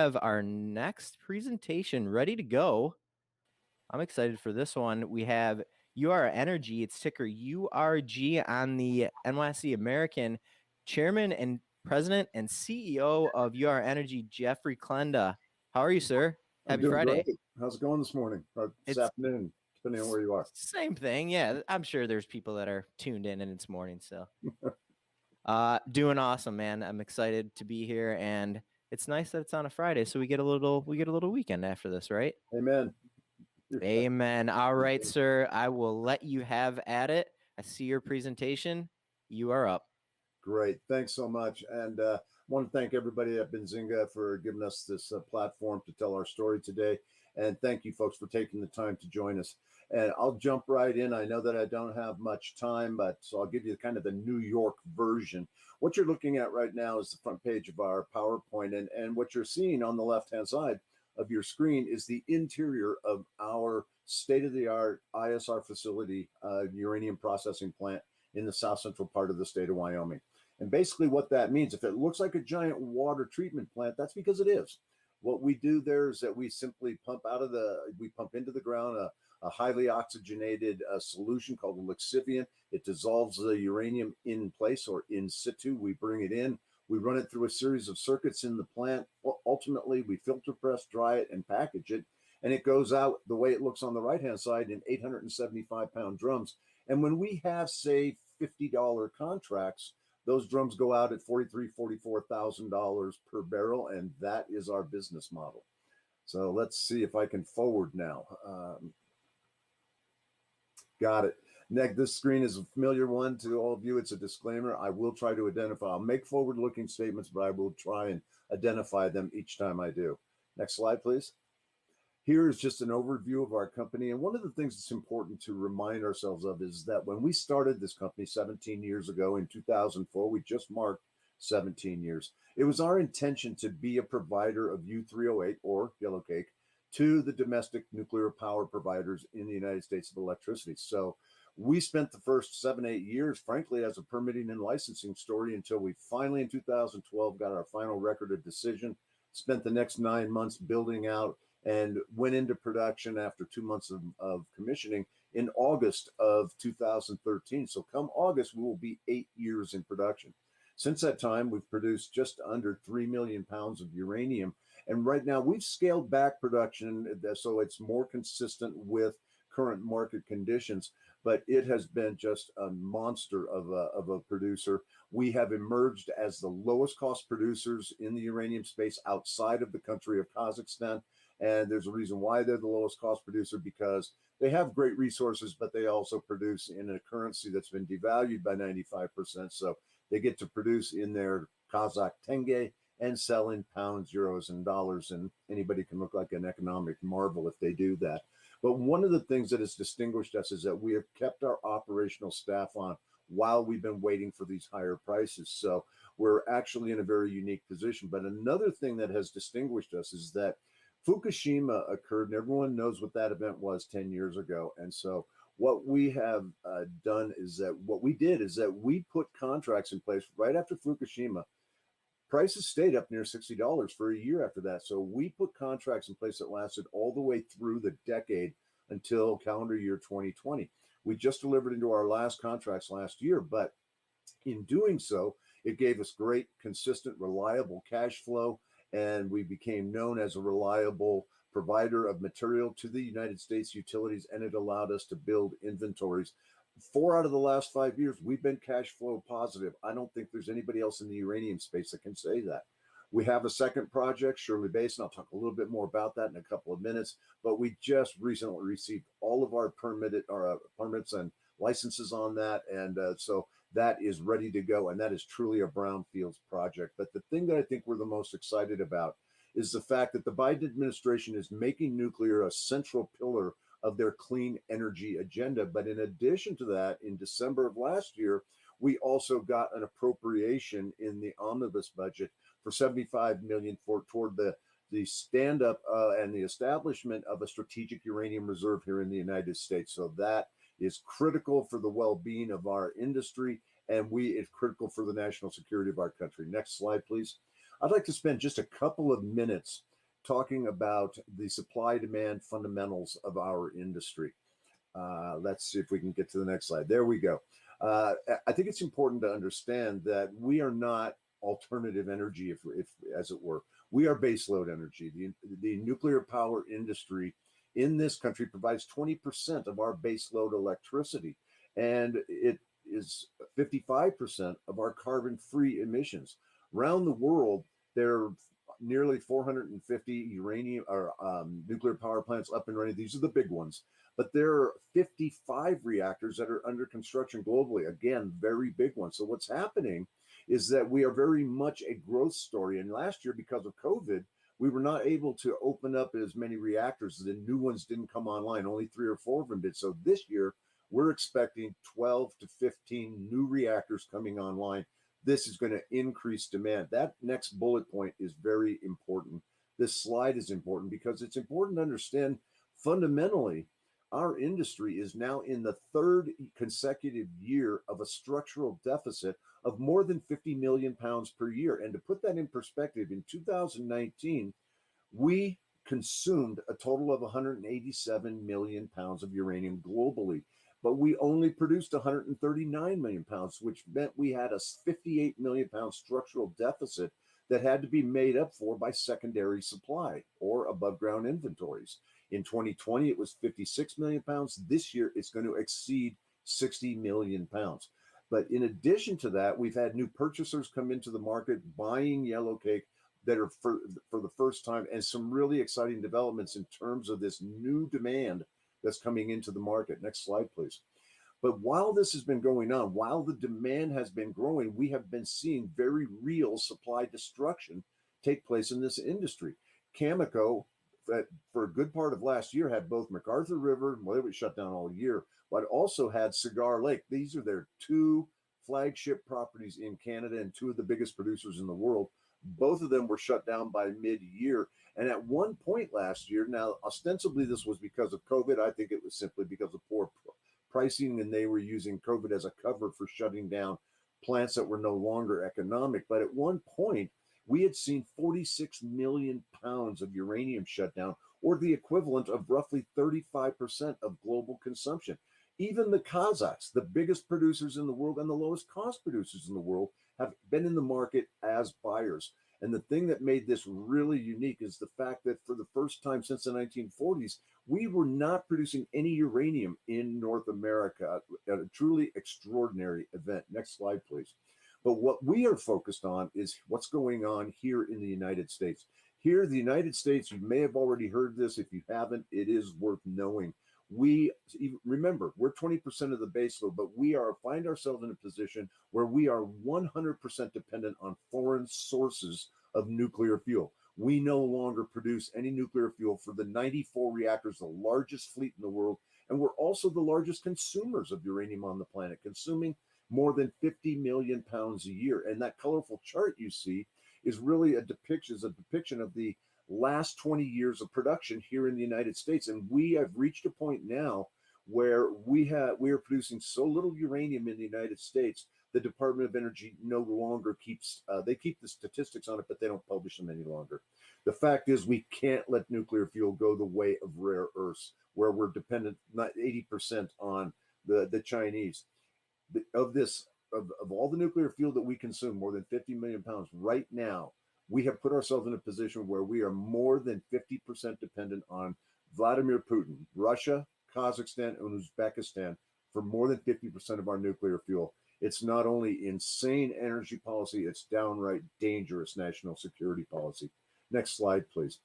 have our next presentation ready to go. I'm excited for this one. We have UR Energy. It's ticker URG on the NYSE American. Chairman and President and CEO of UR Energy, Jeffrey Klenda. How are you, sir? Happy Friday. Great. How's it going this morning? Or this afternoon, depending on where you are. Same thing. Yeah, I'm sure there's people that are tuned in and it's morning. So doing awesome, man. I'm excited to be here, and it's nice that it's on a Friday, so we get a little weekend after this, right? Amen. Amen. All right, sir. I will let you have at it. I see your presentation. You are up. Great. Thanks so much. And I want to thank everybody at Benzinga for giving us this platform to tell our story today. And thank you, folks, for taking the time to join us. And I'll jump right in. I know that I don't have much time, but so I'll give you kind of the New York version. What you're looking at right now is the front page of our PowerPoint. And what you're seeing on the left-hand side of your screen is the interior of our state-of-the-art ISR facility, uranium processing plant in the south central part of the state of Wyoming. And basically what that means, if it looks like a giant water treatment plant, that's because it is. What we do there is that we simply pump into the ground a highly oxygenated solution called a lixiviant. It dissolves the uranium in place or in situ. We bring it in. We run it through a series of circuits in the plant. Ultimately, we filter press, dry it, and package it. And it goes out the way it looks on the right-hand side in 875-pound drums. And when we have, say, $50 contracts, those drums go out at $43,000, $44,000 per barrel, and that is our business model. So let's see if I can forward now. Got it. Nick, this screen is a familiar one to all of you. It's a disclaimer. I will try to identify. I'll make forward-looking statements, but I will try and identify them each time I do. Next slide, please. Here is just an overview of our company. And one of the things that's important to remind ourselves of is that when we started this company 17 years ago in 2004, we just marked 17 years. It was our intention to be a provider of U3O8 or yellow cake to the domestic nuclear power providers in the United States of electricity. So we spent the first 7-8 years, frankly, as a permitting and licensing story until we finally in 2012 got our final record of decision, spent the next 9 months building out, and went into production after 2 months of commissioning in August of 2013. So come August, we will be 8 years in production. Since that time, we've produced just under 3 million pounds of uranium. And right now we've scaled back production so it's more consistent with current market conditions, but it has been just a monster of a producer. We have emerged as the lowest cost producers in the uranium space outside of the country of Kazakhstan. And there's a reason why they're the lowest cost producer, because they have great resources, but they also produce in a currency that's been devalued by 95%. So they get to produce in their Kazakh tenge and sell in pounds, euros, and dollars. And anybody can look like an economic marvel if they do that. But one of the things that has distinguished us is that we have kept our operational staff on while we've been waiting for these higher prices. So we're actually in a very unique position. But another thing that has distinguished us is that Fukushima occurred, and everyone knows what that event was 10 years ago. And so what we have done is that we put contracts in place right after Fukushima. Prices stayed up near $60 for a year after that. So we put contracts in place that lasted all the way through the decade until calendar year 2020. We just delivered into our last contracts last year, but in doing so, it gave us great, consistent, reliable cash flow, and we became known as a reliable provider of material to the United States utilities, and it allowed us to build inventories. 4 out of the last 5 years, we've been cash flow positive. I don't think there's anybody else in the uranium space that can say that. We have a second project, Shirley Basin. I'll talk a little bit more about that in a couple of minutes, but we just recently received all of our permits and licenses on that, and so that is ready to go, and that is truly a brownfields project. But the thing that I think we're the most excited about is the fact that the Biden administration is making nuclear a central pillar of their clean energy agenda. But in addition to that, in December of last year, we also got an appropriation in the omnibus budget for $75 million toward the stand-up and the establishment of a strategic uranium reserve here in the United States. So that is critical for the well-being of our industry, and it's critical for the national security of our country. Next slide, please. I'd like to spend just a couple of minutes talking about the supply-demand fundamentals of our industry. Let's see if we can get to the next slide. There we go. I think it's important to understand that we are not alternative energy, if as it were. We are baseload energy. The nuclear power industry in this country provides 20% of our baseload electricity, and it is 55% of our carbon-free emissions. Around the world, there are nearly 450 uranium or nuclear power plants up and running. These are the big ones. But there are 55 reactors that are under construction globally. Again, very big ones. So what's happening is that we are very much a growth story. And last year, because of COVID, we were not able to open up as many reactors. The new ones didn't come online. Only 3 or 4 of them did. So this year, we're expecting 12 to 15 new reactors coming online. This is going to increase demand. That next bullet point is very important. This slide is important because it's important to understand fundamentally our industry is now in the 3rd consecutive year of a structural deficit of more than 50 million pounds per year. And to put that in perspective, in 2019, we consumed a total of 187 million pounds of uranium globally, but we only produced 139 million pounds, which meant we had a 58 million pound structural deficit that had to be made up for by secondary supply or above ground inventories. In 2020, it was 56 million pounds. This year, it's going to exceed 60 million pounds. But in addition to that, we've had new purchasers come into the market buying yellowcake that are for the first time, and some really exciting developments in terms of this new demand that's coming into the market. Next slide, please. But while this has been going on, while the demand has been growing, we have been seeing very real supply destruction take place in this industry. Cameco, that for a good part of last year, had both McArthur River, well, it was shut down all year, but also had Cigar Lake. These are their 2 flagship properties in Canada and 2 of the biggest producers in the world. Both of them were shut down by mid-year. And at one point last year, now ostensibly this was because of COVID. I think it was simply because of poor pricing, and they were using COVID as a cover for shutting down plants that were no longer economic. But at one point, we had seen 46 million pounds of uranium shut down, or the equivalent of roughly 35% of global consumption. Even the Kazakhs, the biggest producers in the world and the lowest cost producers in the world, have been in the market as buyers. And the thing that made this really unique is the fact that for the first time since the 1940s, we were not producing any uranium in North America, a truly extraordinary event. Next slide, please. But what we are focused on is what's going on here in the United States. Here in the United States, you may have already heard this. If you haven't, it is worth knowing. Remember, we're 20% of the baseload, but we find ourselves in a position where we are 100% dependent on foreign sources of nuclear fuel. We no longer produce any nuclear fuel for the 94 reactors, the largest fleet in the world, and we're also the largest consumers of uranium on the planet, consuming more than 50 million pounds a year. And that colorful chart you see is really a depiction of the last 20 years of production here in the United States. And we have reached a point now where we are producing so little uranium in the United States, the Department of Energy no longer keeps, they keep the statistics on it, but they don't publish them any longer. The fact is we can't let nuclear fuel go the way of rare earths, where we're dependent not 80% on the Chinese. Of all the nuclear fuel that we consume, more than 50 million pounds right now, we have put ourselves in a position where we are more than 50% dependent on Vladimir Putin, Russia, Kazakhstan, and Uzbekistan for more than 50% of our nuclear fuel. It's not only insane energy policy, it's downright dangerous national security policy. Next slide, please.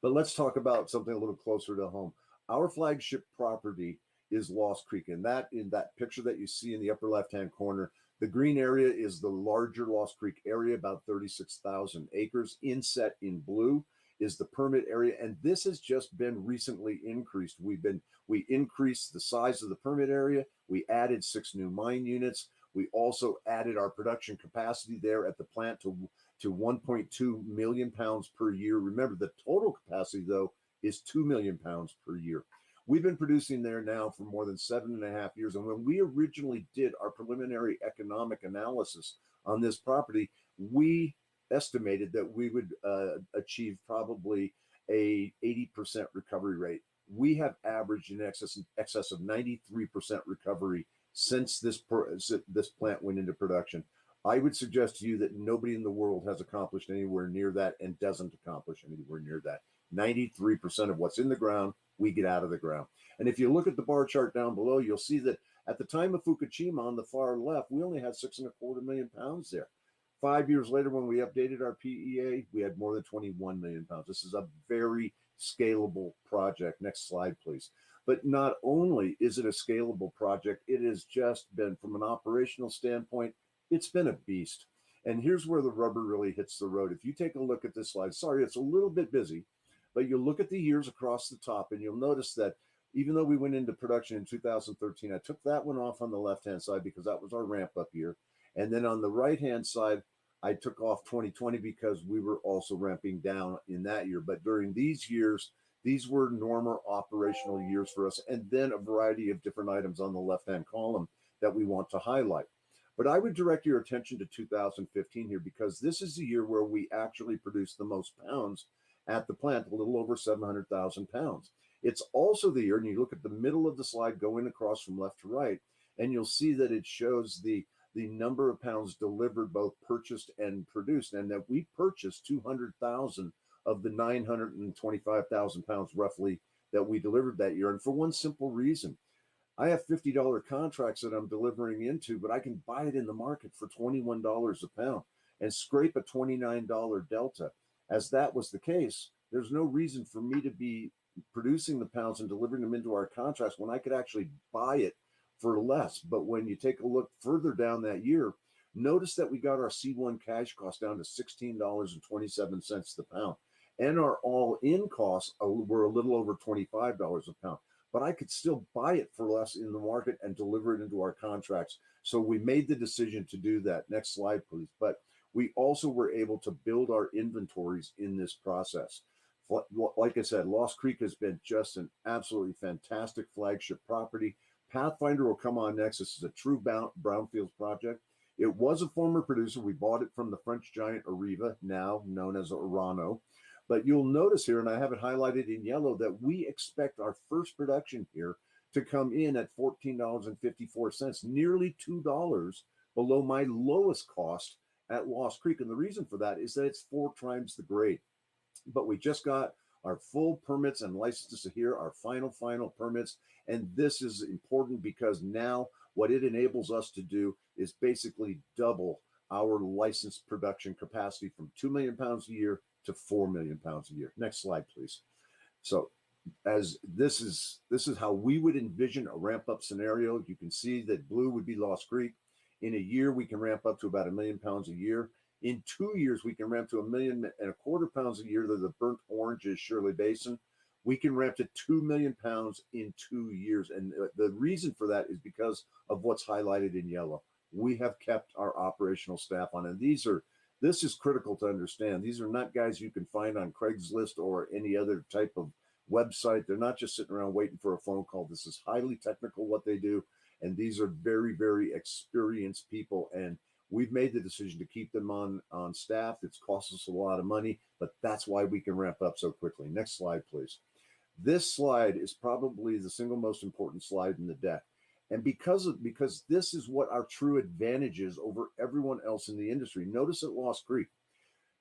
But let's talk about something a little closer to home. Our flagship property is Lost Creek, and that in that picture that you see in the upper left-hand corner, the green area is the larger Lost Creek area, about 36,000 acres. Inset in blue is the permit area, and this has just been recently increased. We increased the size of the permit area. We added 6 new mine units. We also added our production capacity there at the plant to 1.2 million pounds per year. Remember, the total capacity, though, is 2 million pounds per year. We've been producing there now for more than 7.5 years. And when we originally did our preliminary economic analysis on this property, we estimated that we would achieve probably a 80% recovery rate. We have averaged in excess of 93% recovery since this plant went into production. I would suggest to you that nobody in the world has accomplished anywhere near that and doesn't accomplish anywhere near that. 93% of what's in the ground, we get out of the ground. And if you look at the bar chart down below, you'll see that at the time of Fukushima on the far left, we only had 6.25 million pounds there. 5 years later, when we updated our PEA, we had more than 21 million pounds. This is a very scalable project. Next slide, please. But not only is it a scalable project, it has just been, from an operational standpoint, it's been a beast. And here's where the rubber really hits the road. If you take a look at this slide, sorry, it's a little bit busy, but you'll look at the years across the top and you'll notice that even though we went into production in 2013, I took that one off on the left-hand side because that was our ramp-up year. And then on the right-hand side, I took off 2020 because we were also ramping down in that year. But during these years, these were normal operational years for us. And then a variety of different items on the left-hand column that we want to highlight. But I would direct your attention to 2015 here because this is the year where we actually produced the most pounds at the plant, a little over 700,000 pounds. It's also the year, and you look at the middle of the slide going across from left to right, and you'll see that it shows the number of pounds delivered, both purchased and produced, and that we purchased 200,000 of the 925,000 pounds roughly that we delivered that year. And for one simple reason, I have $50 contracts that I'm delivering into, but I can buy it in the market for $21 a pound and scrape a $29 delta. As that was the case, there's no reason for me to be producing the pounds and delivering them into our contracts when I could actually buy it for less. But when you take a look further down that year, notice that we got our C1 cash cost down to $16.27 the pound. And our all-in costs were a little over $25 a pound. But I could still buy it for less in the market and deliver it into our contracts. So we made the decision to do that. Next slide, please. But we also were able to build our inventories in this process. Like I said, Lost Creek has been just an absolutely fantastic flagship property. Pathfinder will come on next. This is a true brownfields project. It was a former producer. We bought it from the French giant Areva, now known as Orano. But you'll notice here, and I have it highlighted in yellow, that we expect our first production here to come in at $14.54, nearly $2 below my lowest cost at Lost Creek. And the reason for that is that it's 4 times the grade. But we just got our full permits and licenses here, our final permits. And this is important because now what it enables us to do is basically double our licensed production capacity from 2 million pounds a year to 4 million pounds a year. Next slide, please. So as this is how we would envision a ramp up scenario. You can see that blue would be Lost Creek. In a year, we can ramp up to about 1 million pounds a year. In 2 years, we can ramp to 1.25 million pounds a year. The burnt orange is Shirley Basin. We can ramp to 2 million pounds in 2 years. And the reason for that is because of what's highlighted in yellow. We have kept our operational staff on. And this is critical to understand. These are not guys you can find on Craigslist or any other type of website. They're not just sitting around waiting for a phone call. This is highly technical what they do. And these are very, very experienced people. And we've made the decision to keep them on staff. It's cost us a lot of money, but that's why we can ramp up so quickly. Next slide, please. This slide is probably the single most important slide in the deck. And because this is what our true advantage is over everyone else in the industry. Notice at Lost Creek,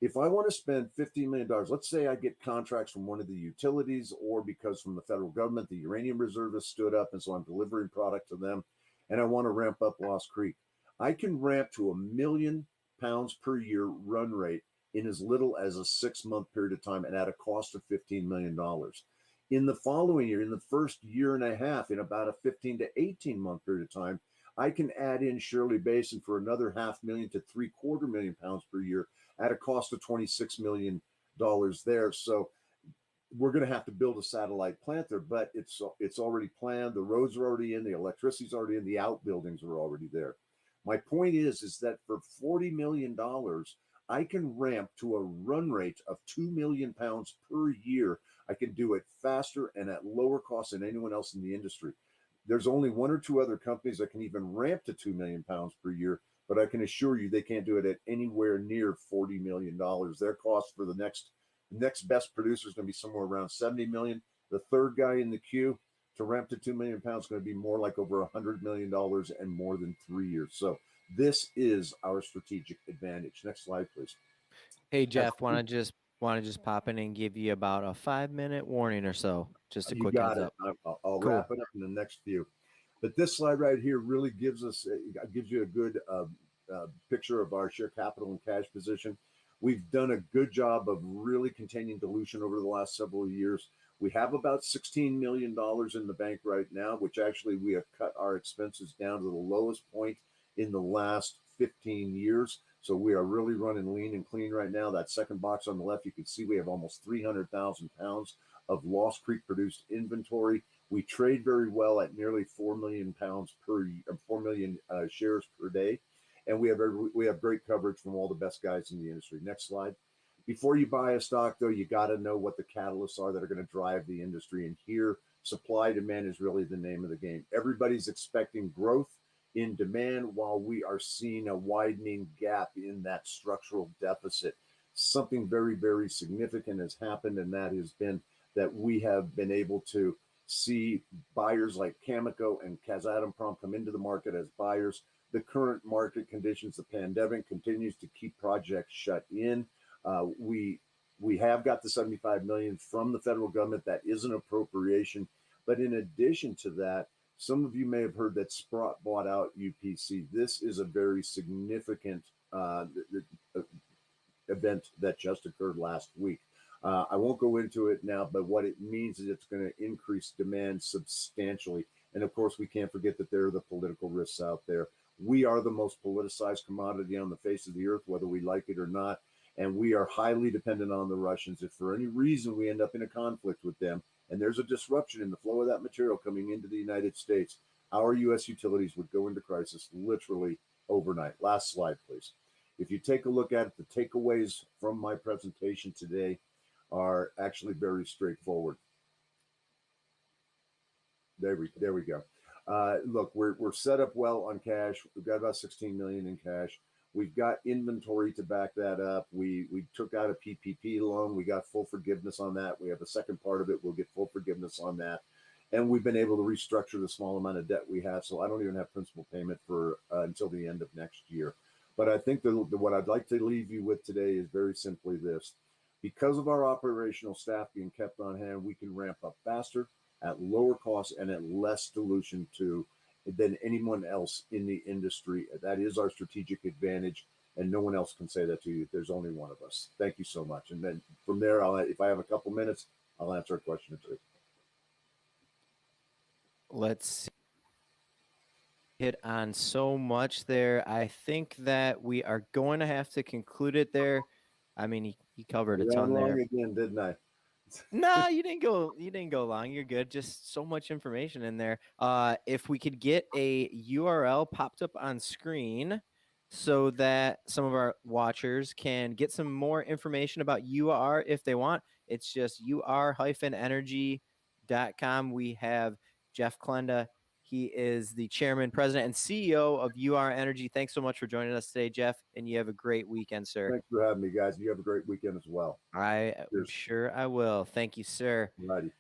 if I want to spend $15 million, let's say I get contracts from one of the utilities or because from the federal government, the uranium reserve has stood up. And so I'm delivering product to them and I want to ramp up Lost Creek. I can ramp to 1 million pounds per year run rate in as little as a 6-month period of time and at a cost of $15 million. In the following year, in the first year and a half, in about a 15 to 18 month period of time, I can add in Shirley Basin for another 500,000 to 750,000 pounds per year at a cost of $26 million there. So we're going to have to build a satellite plant there, but it's already planned. The roads are already in, the electricity's already in, the outbuildings are already there. My point is that for $40 million, I can ramp to a run rate of 2 million pounds per year. I can do it faster and at lower cost than anyone else in the industry. There's only 1 or 2 other companies that can even ramp to 2 million pounds per year, but I can assure you they can't do it at anywhere near $40 million. Their cost for the next best producer is going to be somewhere around 70 million. The third guy in the queue to ramp to 2 million pounds is going to be more like over $100 million and more than 3 years. So this is our strategic advantage. Next slide, please. Hey Jeff, want to just pop in and give you about a 5-minute warning or so, just a You quick got heads it. up. I'll Cool. wrap it up in the next few. But this slide right here really gives you a good picture of our share capital and cash position. We've done a good job of really containing dilution over the last several years. We have about $16 million in the bank right now, which actually we have cut our expenses down to the lowest point in the last 15 years. So we are really running lean and clean right now. That second box on the left, you can see we have almost 300,000 pounds of Lost Creek produced inventory. We trade very well at nearly 4 million pounds per 4 million shares per day. And we have great coverage from all the best guys in the industry. Next slide. Before you buy a stock, though, you got to know what the catalysts are that are going to drive the industry. And here, supply demand is really the name of the game. Everybody's expecting growth in demand while we are seeing a widening gap in that structural deficit. Something very, very significant has happened, and that has been that we have been able to see buyers like Cameco and Kazatomprom come into the market as buyers. The current market conditions, the pandemic continues to keep projects shut in. We have got the 75 million from the federal government. That is an appropriation. But in addition to that, some of you may have heard that Sprott bought out UPC. This is a very significant event that just occurred last week. I won't go into it now, but what it means is it's going to increase demand substantially. And of course, we can't forget that there are the political risks out there. We are the most politicized commodity on the face of the earth, whether we like it or not. And we are highly dependent on the Russians. If for any reason we end up in a conflict with them, and there's a disruption in the flow of that material coming into the United States, our U.S. utilities would go into crisis literally overnight. Last slide, please. If you take a look at it, the takeaways from my presentation today are actually very straightforward. There we go. Look, we're set up well on cash. We've got about 16 million in cash. We've got inventory to back that up. We took out a PPP loan. We got full forgiveness on that. We have a second part of it. We'll get full forgiveness on that. And we've been able to restructure the small amount of debt we have. So I don't even have principal payment for until the end of next year. But I think what I'd like to leave you with today is very simply this. Because of our operational staff being kept on hand, we can ramp up faster, at lower cost, and at less dilution than anyone else in the industry. That is our strategic advantage, and no one else can say that to you. There's only one of us. Thank you so much. And then from there, if I have a couple minutes, I'll answer a question or two. Let's hit on so much there. I think that we are going to have to conclude it there. I mean, he covered a ton there. Again, didn't I? No, you didn't go long. You're good. Just so much information in there. If we could get a URL popped up on screen so that some of our watchers can get some more information about UR if they want. It's just ur-energy.com. We have Jeff Klenda. He is the chairman, president, and CEO of UR Energy. Thanks so much for joining us today, Jeff, and you have a great weekend, sir. Thanks for having me, guys. You have a great weekend as well. I'm sure I will. Thank you, sir. Righty.